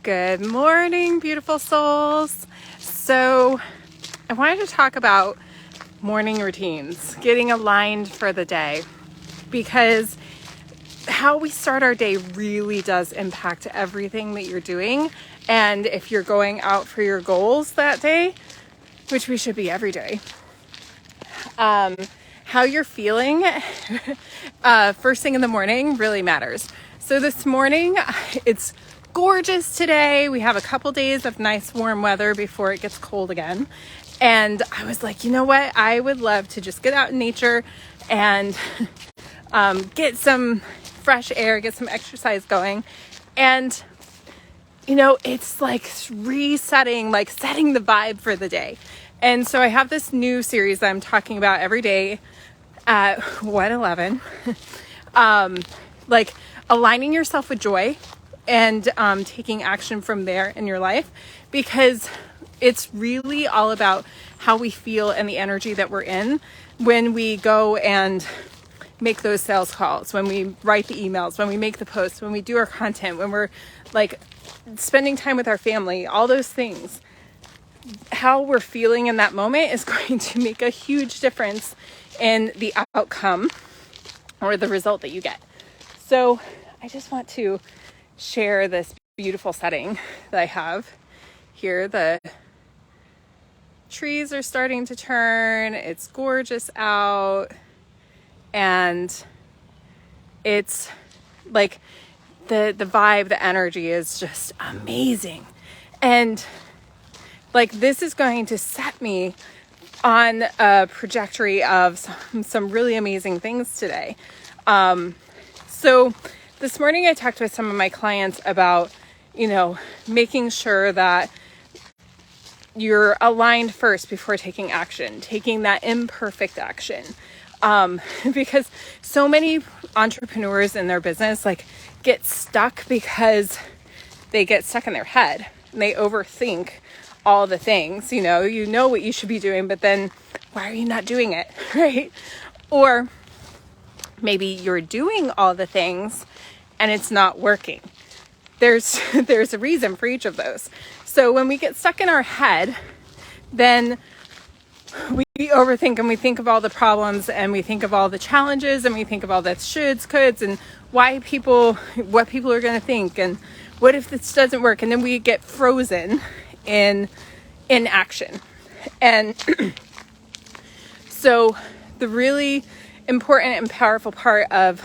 Good morning, beautiful souls. So I wanted to talk about morning routines, getting aligned for the day, because how we start our day really does impact everything that you're doing. And if you're going out for your goals that day, which we should be every day, how you're feeling first thing in the morning really matters. So this morning, it's gorgeous today. We have a couple days of nice warm weather before it gets cold again. And I was like, you know what? I would love to just get out in nature and get some fresh air, get some exercise going. And, you know, it's like resetting, like setting the vibe for the day. And so I have this new series that I'm talking about every day at 1:11, like aligning yourself with joy and taking action from there in your life, because it's really all about how we feel and the energy that we're in when we go and make those sales calls, when we write the emails, when we make the posts, when we do our content, when we're like spending time with our family, all those things. How we're feeling in that moment is going to make a huge difference in the outcome or the result that you get. So I just want to share this beautiful setting that I have here. The trees are starting to turn. It's gorgeous out. And it's like the vibe, the energy is just amazing. And like this is going to set me on a trajectory of some really amazing things today. So this morning I talked with some of my clients about, you know, making sure that you're aligned first before taking action, taking that imperfect action. Because so many entrepreneurs in their business like get stuck because they get stuck in their head and they overthink all the things. You know what you should be doing, but then why are you not doing it? Right? Or maybe you're doing all the things and it's not working. There's a reason for each of those. So when we get stuck in our head, then we overthink and we think of all the problems and we think of all the challenges and we think of all the shoulds, coulds, and what people are going to think and what if this doesn't work, and then we get frozen in action. And so the really important and powerful part of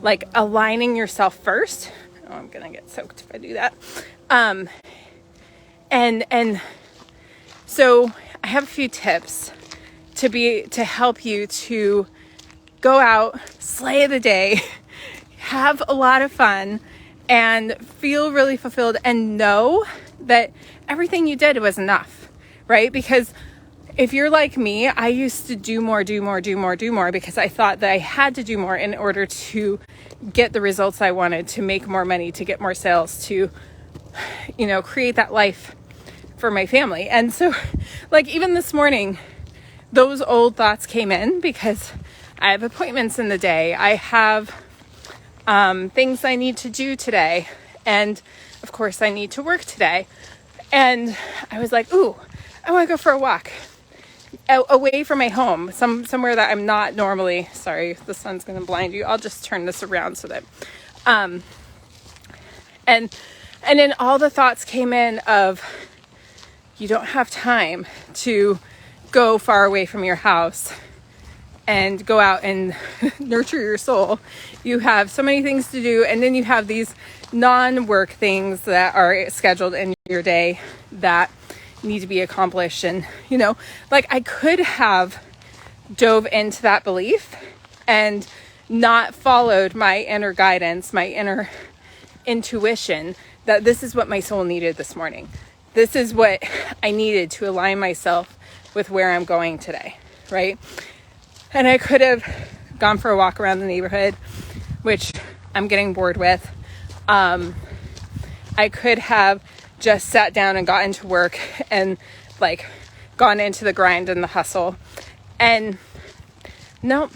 like aligning yourself first, oh, I'm gonna get soaked if I do that, and so I have a few tips to help you to go out, slay the day, have a lot of fun, and feel really fulfilled, and know that everything you did was enough, right? Because if you're like me, I used to do more because I thought that I had to do more in order to get the results I wanted, to make more money, to get more sales, to, you know, create that life for my family. And so like even this morning, those old thoughts came in because I have appointments in the day. I have things I need to do today. And of course I need to work today. And I was like, ooh, I want to go for a walk away from my home, somewhere that I'm not normally. Sorry, the sun's going to blind you. I'll just turn this around so that, and then all the thoughts came in of, you don't have time to go far away from your house and go out and nurture your soul. You have so many things to do. And then you have these non-work things that are scheduled in your day that need to be accomplished. And, you know, like I could have dove into that belief and not followed my inner guidance, my inner intuition, that this is what my soul needed this morning. This is what I needed to align myself with where I'm going today, right? And I could have gone for a walk around the neighborhood, which I'm getting bored with. I could have just sat down and got into work and like gone into the grind and the hustle. And no,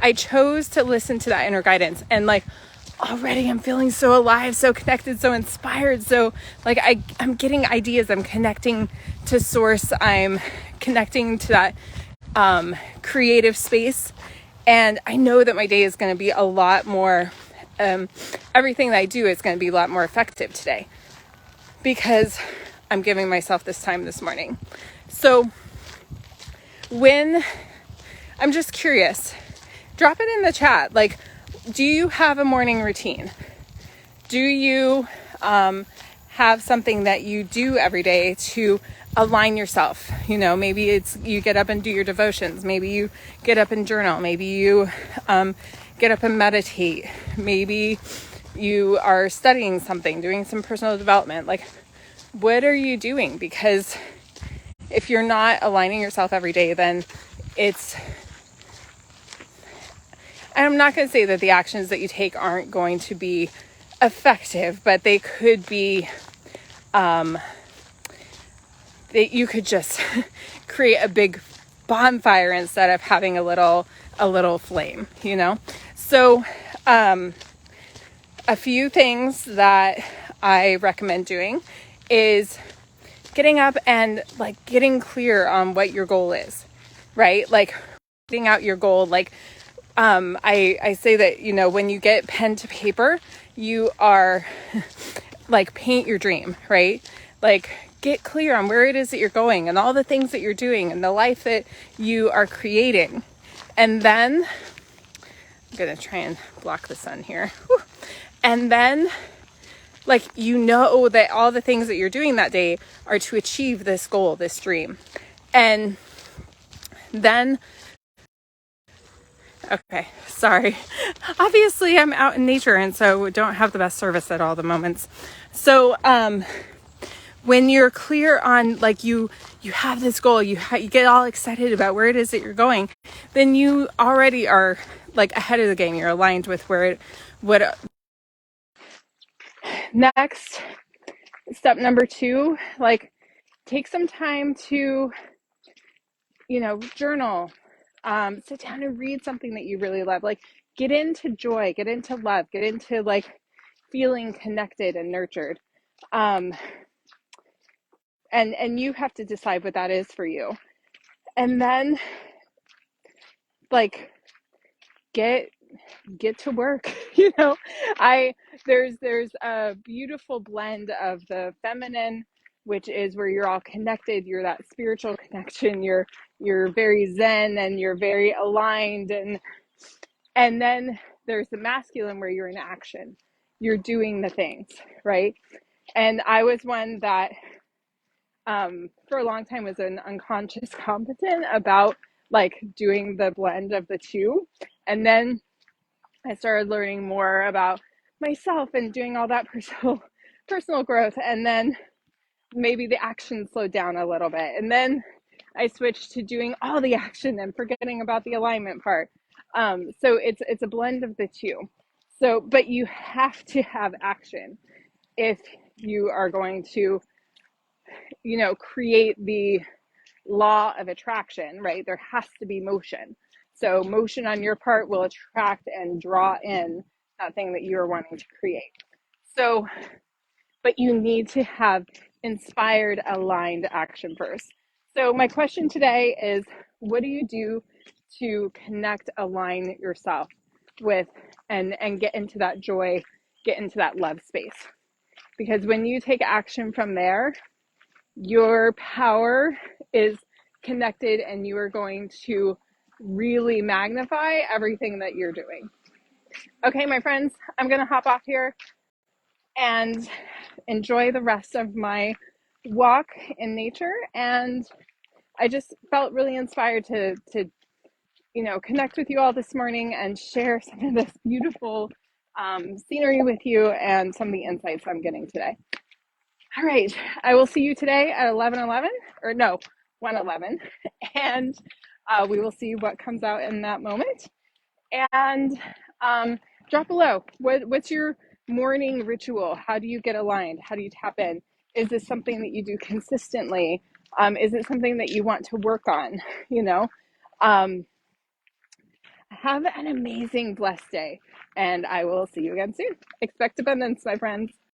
I chose to listen to that inner guidance. And like already I'm feeling so alive, so connected, so inspired. So like I'm getting ideas. I'm connecting to source. I'm connecting to that creative space. And I know that my day is going to be a lot more, everything that I do is going to be a lot more effective today because I'm giving myself this time this morning. So when I'm just curious, drop it in the chat. Like, do you have a morning routine? Do you have something that you do every day to align yourself? You know, maybe it's you get up and do your devotions. Maybe you get up and journal. Maybe you get up and meditate. Maybe you are studying something, doing some personal development. Like, what are you doing? Because if you're not aligning yourself every day, then it's, and I'm not going to say that the actions that you take aren't going to be effective, but they could be, that you could just create a big bonfire instead of having a little flame, you know? So, a few things that I recommend doing is getting up and like getting clear on what your goal is, right? Like writing out your goal. Like, I say that, you know, when you get pen to paper, you are like paint your dream, right? Like get clear on where it is that you're going and all the things that you're doing and the life that you are creating. And then I'm going to try and block the sun here. Whew. And then like, you know that all the things that you're doing that day are to achieve this goal, this dream. And then, okay, sorry. Obviously, I'm out in nature, and so don't have the best service at all the moments. So, when you're clear on, like, you have this goal, you get all excited about where it is that you're going, then you already are, like, ahead of the game. You're aligned with what next. Step number 2, like, take some time to, you know, journal, sit down and read something that you really love. Like, get into joy, get into love, get into like feeling connected and nurtured. And you have to decide what that is for you. And then like get to work. You know, there's a beautiful blend of the feminine, which is where you're all connected, you're that spiritual connection, you're very zen and you're very aligned, and then there's the masculine where you're in action, you're doing the things, right? And I was one that for a long time was an unconscious competent about like doing the blend of the two. And then I started learning more about myself and doing all that personal growth. And then maybe the action slowed down a little bit. And then I switched to doing all the action and forgetting about the alignment part. So it's a blend of the two. So, but you have to have action if you are going to, you know, create the law of attraction, right? There has to be motion. So motion on your part will attract and draw in that thing that you're wanting to create. So, but you need to have inspired, aligned action first. So my question today is, what do you do to connect, align yourself with, and get into that joy, get into that love space? Because when you take action from there, your power is connected and you are going to really magnify everything that you're doing. Okay, my friends, I'm going to hop off here and enjoy the rest of my walk in nature. And I just felt really inspired to you know, connect with you all this morning and share some of this beautiful scenery with you and some of the insights I'm getting today. All right, I will see you today at 11:11, or no, 1:11, and we will see what comes out in that moment. And drop below, what's your morning ritual? How do you get aligned? How do you tap in? Is this something that you do consistently? Is it something that you want to work on? You know, have an amazing, blessed day, and I will see you again soon. Expect abundance, my friends.